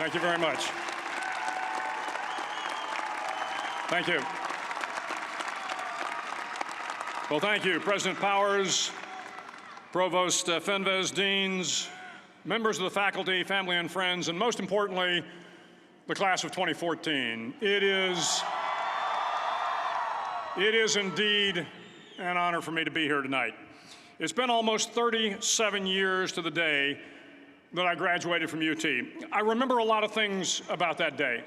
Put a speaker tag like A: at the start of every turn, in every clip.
A: Thank you very much. Thank you. Well, thank you, President Powers, Provost Fenves, deans, members of the faculty, family and friends, and most importantly, the class of 2014. It is indeed an honor for me to be here tonight. It's been almost 37 years to the day that I graduated from UT. I remember a lot of things about that day.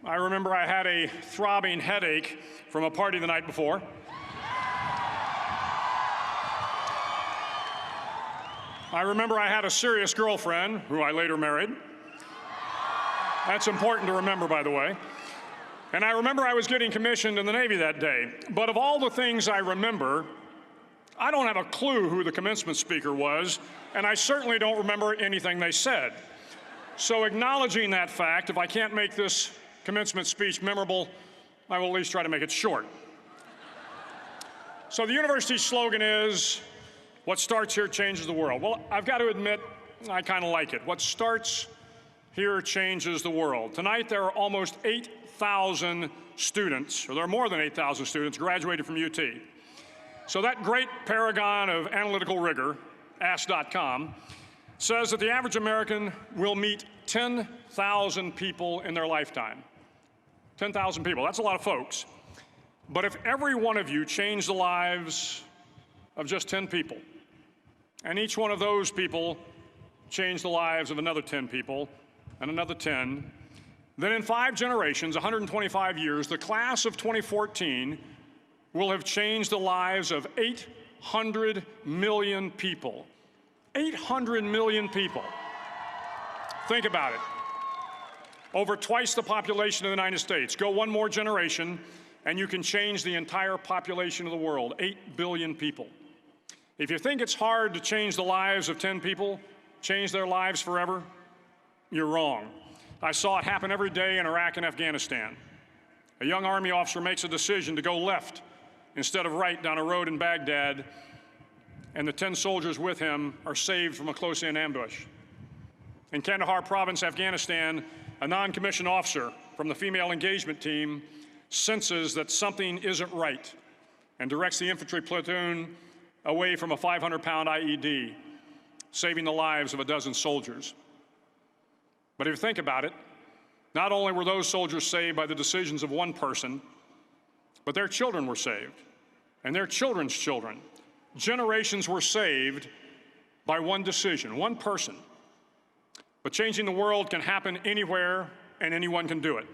A: I remember I had a throbbing headache from a party the night before. I remember I had a serious girlfriend, who I later married. That's important to remember, by the way. And I remember I was getting commissioned in the Navy that day. But of all the things I remember, I don't have a clue who the commencement speaker was, and I certainly don't remember anything they said. So acknowledging that fact, if I can't make this commencement speech memorable, I will at least try to make it short. So the university's slogan is, what starts here changes the world. Well, I've got to admit, I kind of like it. What starts here changes the world. Tonight, there are almost 8,000 students, or there are more than 8,000 students graduated from UT. So that great paragon of analytical rigor, Ask.com, says that the average American will meet 10,000 people in their lifetime. 10,000 people, that's a lot of folks. But if every one of you changed the lives of just 10 people, and each one of those people changed the lives of another 10 people, and another 10, then in 5 generations, 125 years, the class of 2014 will have changed the lives of 800 million people. 800 million people. Think about it. Over twice the population of the United States. Go one more generation, and you can change the entire population of the world, 8 billion people. If you think it's hard to change the lives of 10 people, change their lives forever, you're wrong. I saw it happen every day in Iraq and Afghanistan. A young Army officer makes a decision to go left instead of right down a road in Baghdad, and the 10 soldiers with him are saved from a close-in ambush. In Kandahar province, Afghanistan, a non-commissioned officer from the female engagement team senses that something isn't right and directs the infantry platoon away from a 500-pound IED, saving the lives of a dozen soldiers. But if you think about it, not only were those soldiers saved by the decisions of one person, but their children were saved, and their children's children. Generations were saved by one decision, one person. But changing the world can happen anywhere, and anyone can do it.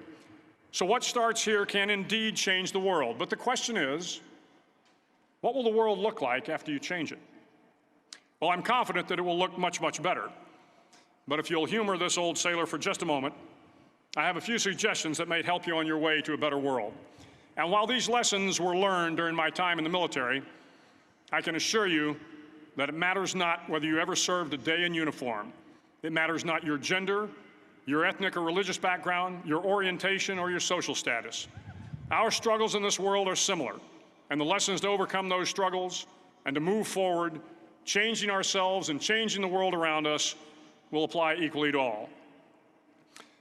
A: So what starts here can indeed change the world. But the question is, what will the world look like after you change it? Well, I'm confident that it will look much, much better. But if you'll humor this old sailor for just a moment, I have a few suggestions that may help you on your way to a better world. And while these lessons were learned during my time in the military, I can assure you that it matters not whether you ever served a day in uniform. It matters not your gender, your ethnic or religious background, your orientation, or your social status. Our struggles in this world are similar, and the lessons to overcome those struggles and to move forward, changing ourselves and changing the world around us, will apply equally to all.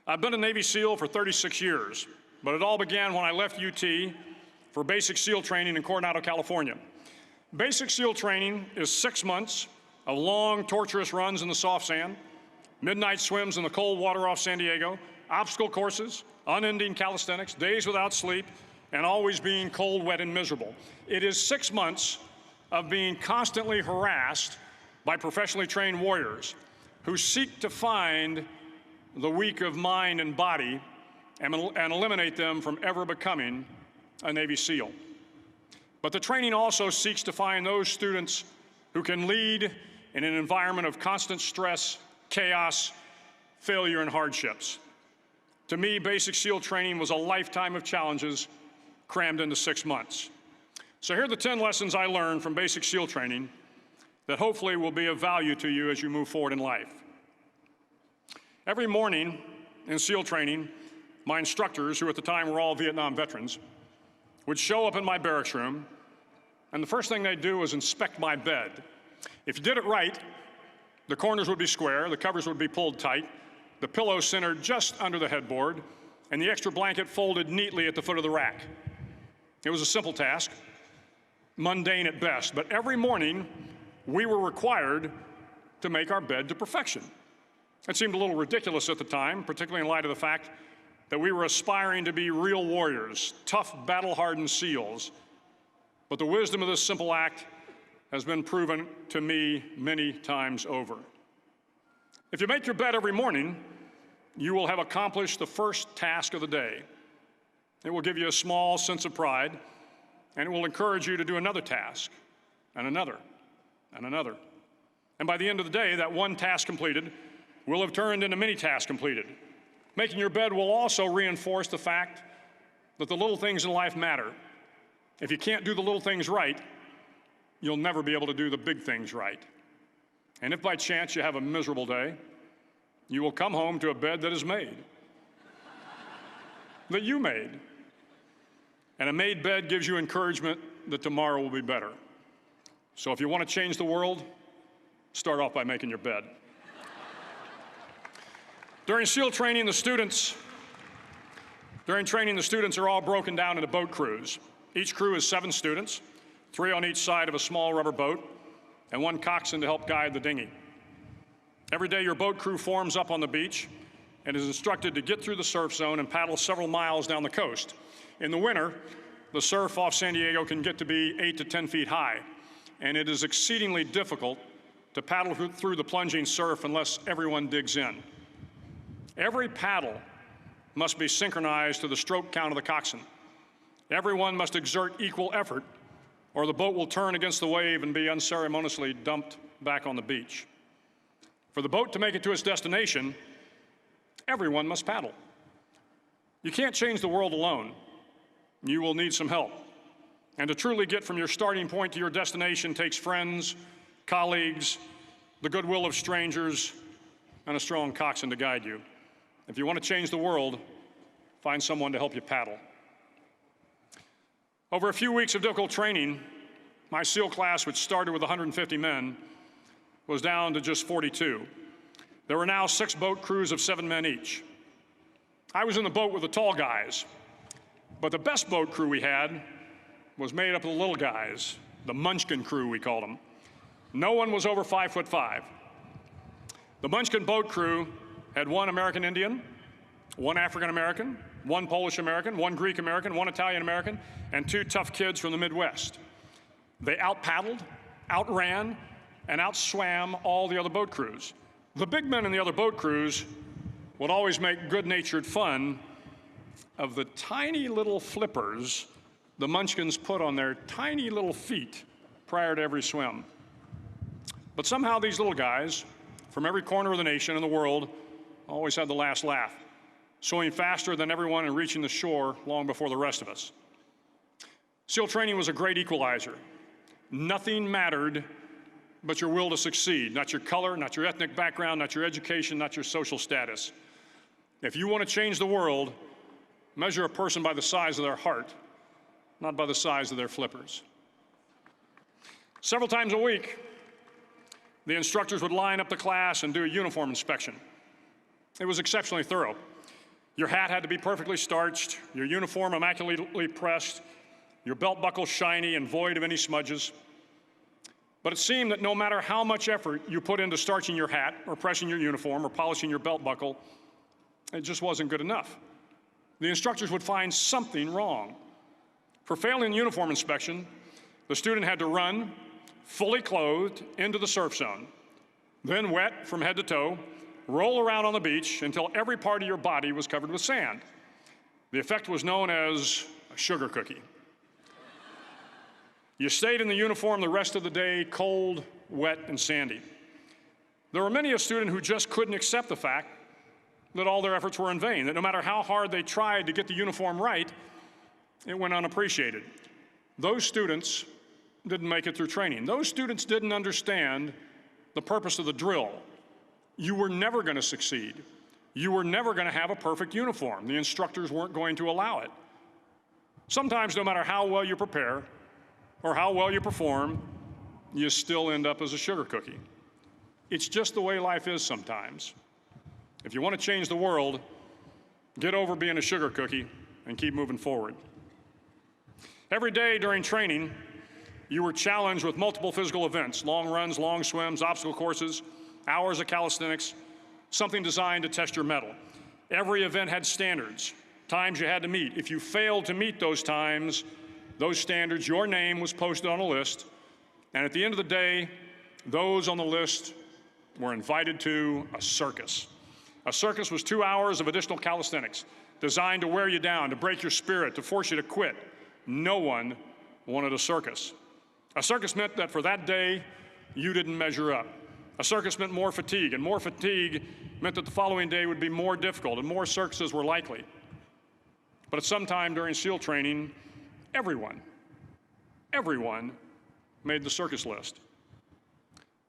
A: I've been a Navy SEAL for 36 years, but it all began when I left UT for basic SEAL training in Coronado, California. Basic SEAL training is 6 months of long, torturous runs in the soft sand, midnight swims in the cold water off San Diego, obstacle courses, unending calisthenics, days without sleep, and always being cold, wet, and miserable. It is 6 months of being constantly harassed by professionally trained warriors who seek to find the weak of mind and body and eliminate them from ever becoming a Navy SEAL. But the training also seeks to find those students who can lead in an environment of constant stress, chaos, failure, and hardships. To me, basic SEAL training was a lifetime of challenges crammed into 6 months. So here are the 10 lessons I learned from basic SEAL training that hopefully will be of value to you as you move forward in life. Every morning in SEAL training, my instructors, who at the time were all Vietnam veterans, would show up in my barracks room, and the first thing they'd do was inspect my bed. If you did it right, the corners would be square, the covers would be pulled tight, the pillow centered just under the headboard, and the extra blanket folded neatly at the foot of the rack. It was a simple task, mundane at best, but every morning we were required to make our bed to perfection. It seemed a little ridiculous at the time, particularly in light of the fact that we were aspiring to be real warriors, tough, battle-hardened SEALs. But the wisdom of this simple act has been proven to me many times over. If you make your bed every morning, you will have accomplished the first task of the day. It will give you a small sense of pride, and it will encourage you to do another task, and another, and another. And by the end of the day, that one task completed will have turned into many tasks completed. Making your bed will also reinforce the fact that the little things in life matter. If you can't do the little things right, you'll never be able to do the big things right. And if by chance you have a miserable day, you will come home to a bed that is made, that you made. And a made bed gives you encouragement that tomorrow will be better. So if you want to change the world, start off by making your bed. During SEAL training, the students are all broken down into boat crews. Each crew is 7 students, 3 on each side of a small rubber boat, and 1 coxswain to help guide the dinghy. Every day, your boat crew forms up on the beach and is instructed to get through the surf zone and paddle several miles down the coast. In the winter, the surf off San Diego can get to be 8 to 10 feet high, and it is exceedingly difficult to paddle through the plunging surf unless everyone digs in. Every paddle must be synchronized to the stroke count of the coxswain. Everyone must exert equal effort, or the boat will turn against the wave and be unceremoniously dumped back on the beach. For the boat to make it to its destination, everyone must paddle. You can't change the world alone. You will need some help. And to truly get from your starting point to your destination takes friends, colleagues, the goodwill of strangers, and a strong coxswain to guide you. If you want to change the world, find someone to help you paddle. Over a few weeks of difficult training, my SEAL class, which started with 150 men, was down to just 42. There were now 6 boat crews of 7 men each. I was in the boat with the tall guys, but the best boat crew we had was made up of the little guys, the Munchkin crew, we called them. No one was over 5'5". The Munchkin boat crew had 1 American Indian, 1 African American, 1 Polish American, 1 Greek American, 1 Italian American, and 2 tough kids from the Midwest. They out-paddled, outran, and outswam all the other boat crews. The big men in the other boat crews would always make good-natured fun of the tiny little flippers the Munchkins put on their tiny little feet prior to every swim. But somehow these little guys from every corner of the nation and the world always had the last laugh, swimming faster than everyone and reaching the shore long before the rest of us. SEAL training was a great equalizer. Nothing mattered but your will to succeed, not your color, not your ethnic background, not your education, not your social status. If you want to change the world, measure a person by the size of their heart, not by the size of their flippers. Several times a week, the instructors would line up the class and do a uniform inspection. It was exceptionally thorough. Your hat had to be perfectly starched, your uniform immaculately pressed, your belt buckle shiny and void of any smudges. But it seemed that no matter how much effort you put into starching your hat or pressing your uniform or polishing your belt buckle, it just wasn't good enough. The instructors would find something wrong. For failing the uniform inspection, the student had to run, fully clothed, into the surf zone, then wet from head to toe, roll around on the beach until every part of your body was covered with sand. The effect was known as a sugar cookie. You stayed in the uniform the rest of the day, cold, wet, and sandy. There were many a student who just couldn't accept the fact that all their efforts were in vain, that no matter how hard they tried to get the uniform right, it went unappreciated. Those students didn't make it through training. Those students didn't understand the purpose of the drill. You were never going to succeed. You were never going to have a perfect uniform. The instructors weren't going to allow it. Sometimes, no matter how well you prepare or how well you perform, you still end up as a sugar cookie. It's just the way life is sometimes. If you want to change the world, get over being a sugar cookie and keep moving forward. Every day during training, you were challenged with multiple physical events: long runs, long swims, obstacle courses, hours of calisthenics, something designed to test your mettle. Every event had standards, times you had to meet. If you failed to meet those times, those standards, your name was posted on a list, and at the end of the day, those on the list were invited to a circus. A circus was 2 hours of additional calisthenics, designed to wear you down, to break your spirit, to force you to quit. No one wanted a circus. A circus meant that for that day, you didn't measure up. A circus meant more fatigue, and more fatigue meant that the following day would be more difficult, and more circuses were likely. But at some time during SEAL training, everyone made the circus list.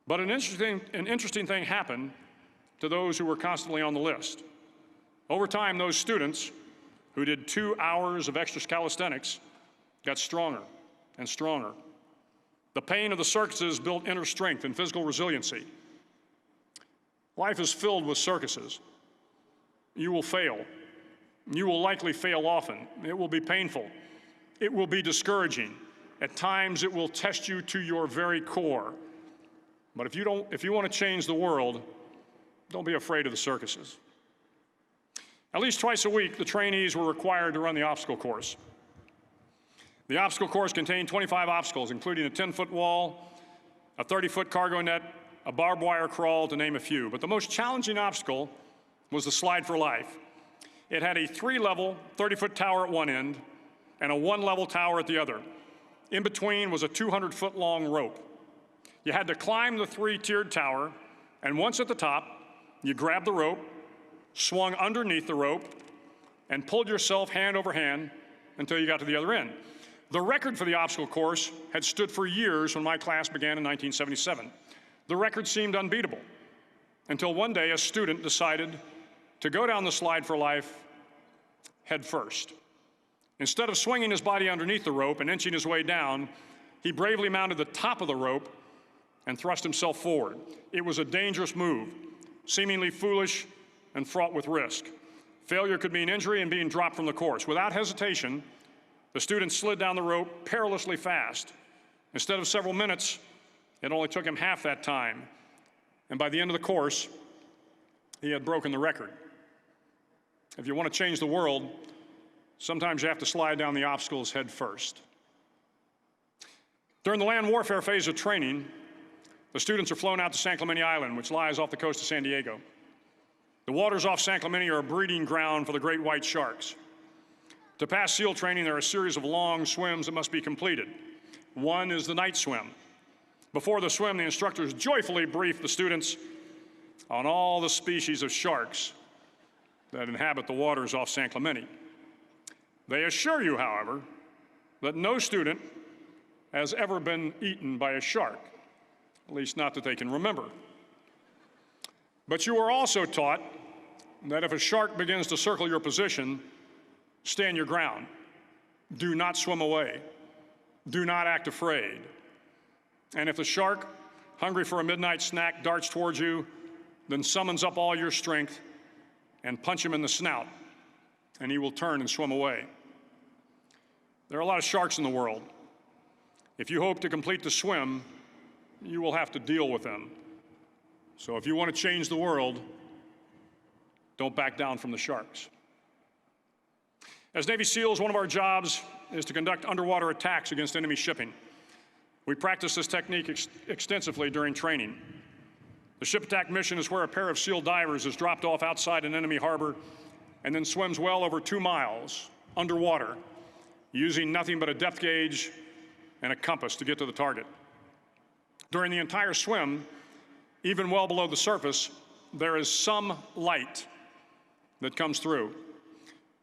A: But an interesting thing happened to those who were constantly on the list. Over time, those students who did 2 hours of extra calisthenics got stronger and stronger. The pain of the circuses built inner strength and physical resiliency. Life is filled with circuses. You will fail. You will likely fail often. It will be painful. It will be discouraging. At times, it will test you to your very core. But if you want to change the world, don't be afraid of the circuses. At least twice a week, the trainees were required to run the obstacle course. The obstacle course contained 25 obstacles, including a 10-foot wall, a 30-foot cargo net, a barbed wire crawl, to name a few. But the most challenging obstacle was the slide for life. It had a 3-level, 30-foot tower at one end and a 1-level tower at the other. In between was a 200-foot-long rope. You had to climb the 3-tiered tower, and once at the top, you grabbed the rope, swung underneath the rope, and pulled yourself hand over hand until you got to the other end. The record for the obstacle course had stood for years when my class began in 1977. The record seemed unbeatable until one day a student decided to go down the slide for life head first. Instead of swinging his body underneath the rope and inching his way down, he bravely mounted the top of the rope and thrust himself forward. It was a dangerous move, seemingly foolish and fraught with risk. Failure could mean injury and being dropped from the course. Without hesitation, the student slid down the rope perilously fast. Instead of several minutes, it only took him half that time. And by the end of the course, he had broken the record. If you want to change the world, sometimes you have to slide down the obstacles head first. During the land warfare phase of training, the students are flown out to San Clemente Island, which lies off the coast of San Diego. The waters off San Clemente are a breeding ground for the great white sharks. To pass SEAL training, there are a series of long swims that must be completed. One is the night swim. Before the swim, the instructors joyfully brief the students on all the species of sharks that inhabit the waters off San Clemente. They assure you, however, that no student has ever been eaten by a shark, at least not that they can remember. But you are also taught that if a shark begins to circle your position, stand your ground. Do not swim away. Do not act afraid. And if the shark, hungry for a midnight snack, darts towards you, then summons up all your strength and punch him in the snout, and he will turn and swim away. There are a lot of sharks in the world. If you hope to complete the swim, you will have to deal with them. So if you want to change the world, don't back down from the sharks. As Navy SEALs, one of our jobs is to conduct underwater attacks against enemy shipping. We practice this technique extensively during training. The ship attack mission is where a pair of SEAL divers is dropped off outside an enemy harbor and then swims well over 2 miles underwater, using nothing but a depth gauge and a compass to get to the target. During the entire swim, even well below the surface, there is some light that comes through.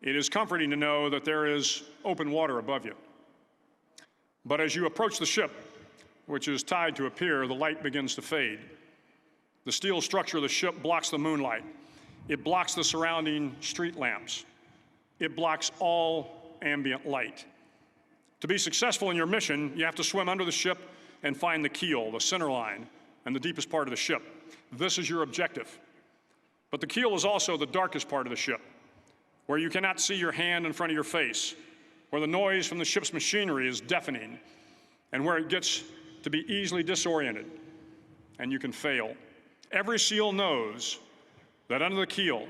A: It is comforting to know that there is open water above you. But as you approach the ship, which is tied to a pier, the light begins to fade. The steel structure of the ship blocks the moonlight. It blocks the surrounding street lamps. It blocks all ambient light. To be successful in your mission, you have to swim under the ship and find the keel, the center line, and the deepest part of the ship. This is your objective. But the keel is also the darkest part of the ship, where you cannot see your hand in front of your face, where the noise from the ship's machinery is deafening, and where it gets to be easily disoriented, and you can fail. Every SEAL knows that under the keel,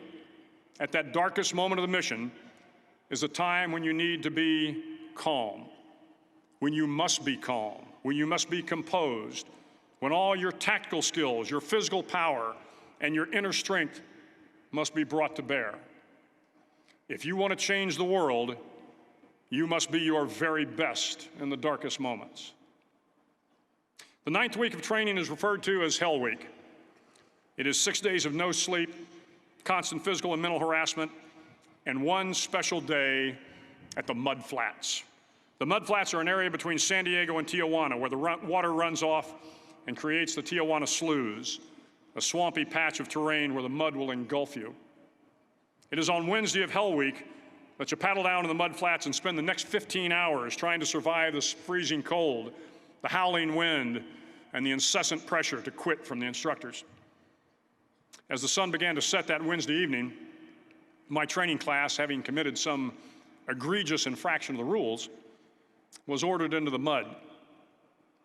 A: at that darkest moment of the mission, is a time when you need to be calm, when you must be calm, when you must be composed, when all your tactical skills, your physical power, and your inner strength must be brought to bear. If you want to change the world, you must be your very best in the darkest moments. The 9th week of training is referred to as Hell Week. It is 6 days of no sleep, constant physical and mental harassment, and one special day at the Mud Flats. The Mud Flats are an area between San Diego and Tijuana where the water runs off and creates the Tijuana Sloughs, a swampy patch of terrain where the mud will engulf you. It is on Wednesday of Hell Week that you paddle down to the Mud Flats and spend the next 15 hours trying to survive this freezing cold, the howling wind, and the incessant pressure to quit from the instructors. As the sun began to set that Wednesday evening, my training class, having committed some egregious infraction of the rules, was ordered into the mud.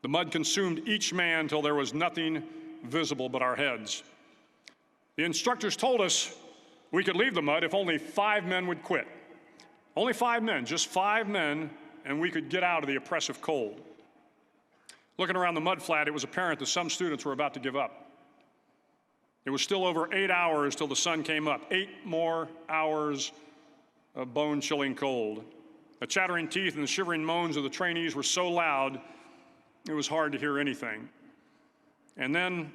A: The mud consumed each man till there was nothing visible but our heads. The instructors told us we could leave the mud if only 5 men would quit. Only 5 men, just 5 men, and we could get out of the oppressive cold. Looking around the mud flat, it was apparent that some students were about to give up. It was still over 8 hours till the sun came up. 8 more hours of bone-chilling cold. The chattering teeth and the shivering moans of the trainees were so loud, it was hard to hear anything. And then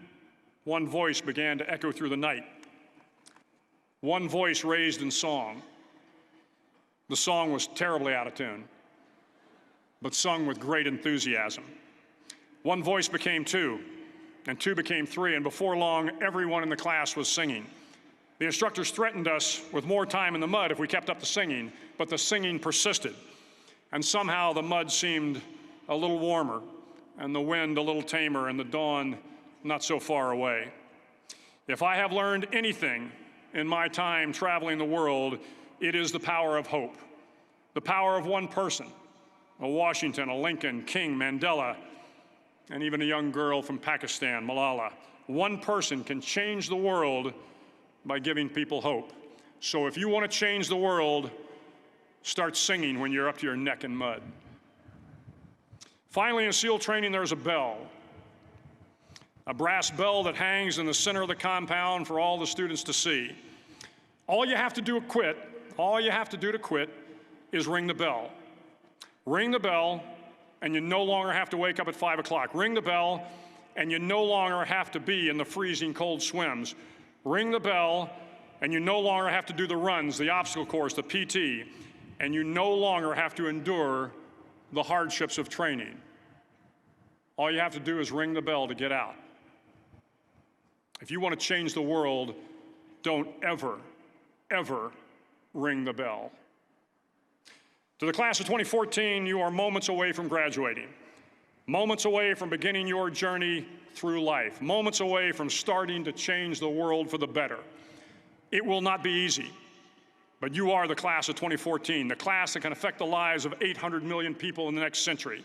A: one voice began to echo through the night. One voice raised in song. The song was terribly out of tune, but sung with great enthusiasm. One voice became 2, and 2 became 3, and before long, everyone in the class was singing. The instructors threatened us with more time in the mud if we kept up the singing, but the singing persisted. And somehow the mud seemed a little warmer, and the wind a little tamer, and the dawn not so far away. If I have learned anything in my time traveling the world, it is the power of hope, the power of one person, a Washington, a Lincoln, King, Mandela, and even a young girl from Pakistan, Malala. One person can change the world by giving people hope. So if you want to change the world, start singing when you're up to your neck in mud. Finally, in SEAL training, there's a bell. A brass bell that hangs in the center of the compound for all the students to see. All you have to do to quit is ring the bell. Ring the bell, and you no longer have to wake up at 5 o'clock. Ring the bell, and you no longer have to be in the freezing cold swims. Ring the bell, and you no longer have to do the runs, the obstacle course, the PT, and you no longer have to endure the hardships of training. All you have to do is ring the bell to get out. If you want to change the world, don't ever, ever ring the bell. To the class of 2014, you are moments away from graduating, moments away from beginning your journey through life, moments away from starting to change the world for the better. It will not be easy, but you are the class of 2014, the class that can affect the lives of 800 million people in the next century.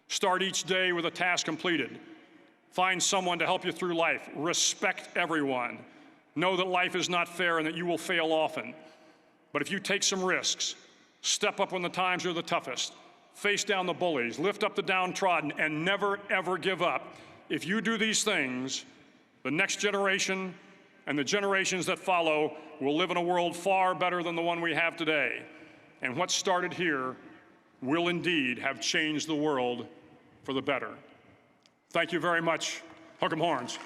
A: Start each day with a task completed. Find someone to help you through life. Respect everyone. Know that life is not fair and that you will fail often. But if you take some risks, step up when the times are the toughest, face down the bullies, lift up the downtrodden, and never, ever give up. If you do these things, the next generation and the generations that follow will live in a world far better than the one we have today. And what started here will indeed have changed the world for the better. Thank you very much. Hook 'em horns.